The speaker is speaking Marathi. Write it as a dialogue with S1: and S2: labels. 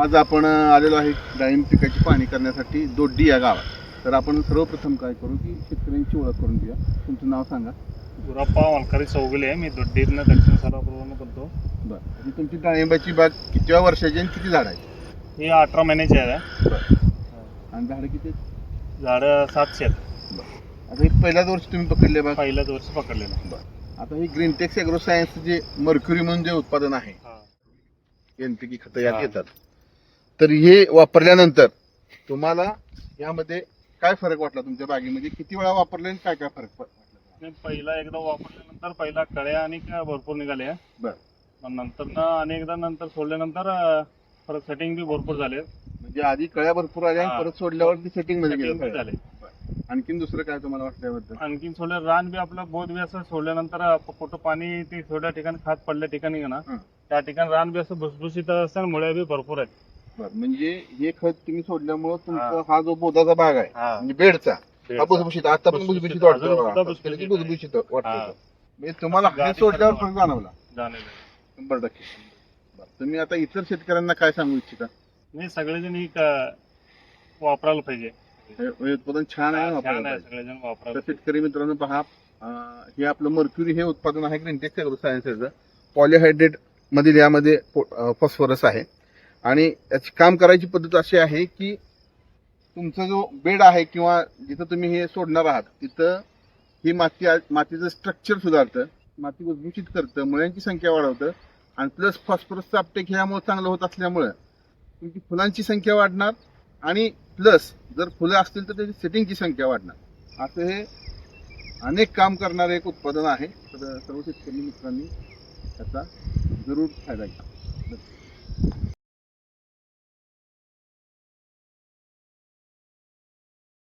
S1: आज आपण आलेलो आहे डाळिंब पिकाची पाहणी करण्यासाठी दोड्डी या गावात. तर आपण सर्वप्रथम काय करू की शेतकऱ्यांची ओळख करून घेऊया. तुमचं नाव सांगा.
S2: गुराप्पा मलकारी चौगुले. मी दोड्डीतनं दक्षिण सोलापूरवरून बोलतो.
S1: बरं, आणि तुमची डाळिंबाची बाग कितव्या वर्षाची आणि किती झाड आहेत?
S2: ही 18 महिन्याची आहे.
S1: आणि झाडं किती आहेत?
S2: झाडं 700 आहेत.
S1: आता हे पहिल्याच वर्षी तुम्ही पकडले बाग?
S2: पहिल्याच वर्षी पकडलेलं.
S1: आता ही ग्रीनटेक्स ॲग्रो सायन्स जे मर्क्युरी म्हणून जे उत्पादन आहे, NPK खतं यात येतात, तर हे वापरल्यानंतर तुम्हाला यामध्ये काय फरक वाटला? तुमच्या बागेमध्ये किती वेळा वापरले आणि काय काय फरक वाटला?
S2: पहिला एकदा वापरल्यानंतर पहिला कळ्या आणि भरपूर निघाल्या.
S1: बरं.
S2: मग नंतर अनेकदा नंतर सोडल्यानंतर परत सेटिंग बी भरपूर झाले.
S1: म्हणजे आधी कळ्या भरपूर आल्या आणि परत सोडल्यावर सेटिंग मध्ये गेलं
S2: झाले.
S1: आणखीन दुसरं काय तुम्हाला वाटल्याबद्दल?
S2: आणखीन सोडल्या रान बी आपलं बहुत बी असं सोडल्यानंतर कुठं पाणी ते थोड्या ठिकाणी खात पडल्या ठिकाणी ना त्या ठिकाणी रान बी असं भुसभुशीत असतं, मुळे बी भरपूर आहेत.
S1: बरं, म्हणजे हे खत तुम्ही सोडल्यामुळे तुमचा हा जो बोधाचा भाग आहे म्हणजे बेडचा हा भुसभुशीत, आता पण भुसभुशीत वाटतो, भुसभुशीत वाटतो. म्हणजे तुम्हाला हे सोडल्यावर फरक जाणवला? 100%. तुम्ही आता इतर शेतकऱ्यांना काय सांगू इच्छिता?
S2: नाही, सगळेजण ही वापरायला पाहिजे.
S1: हे उत्पादन छान आहे,
S2: सगळेजण वापरायला.
S1: तर शेतकरी मित्रांनो पहा, हे आपलं मर्क्युरी हे उत्पादन आहे ग्रीनटेक्स ॲग्रो सायन्सचं. पॉलिहायड्रेट मधील यामध्ये फॉस्फरस आहे आणि याची काम करायची पद्धत अशी आहे की तुमचा जो बेड आहे किंवा जिथं तुम्ही हे सोडणार आहात तिथं ही मातीचं स्ट्रक्चर सुधारतं, माती भुसभुशीत करतं, मुळ्यांची संख्या वाढवतं आणि प्लस फॉस्फरसचं अपटेक ह्यामुळे चांगलं होत असल्यामुळं तुमची फुलांची संख्या वाढणार आणि प्लस जर फुलं असतील तर त्याची सेटिंगची संख्या वाढणार. असं हे अनेक काम करणारे एक उत्पादन आहे. तर सर्व शेतकरी मित्रांनी त्याचा जरूर फायदा घ्या.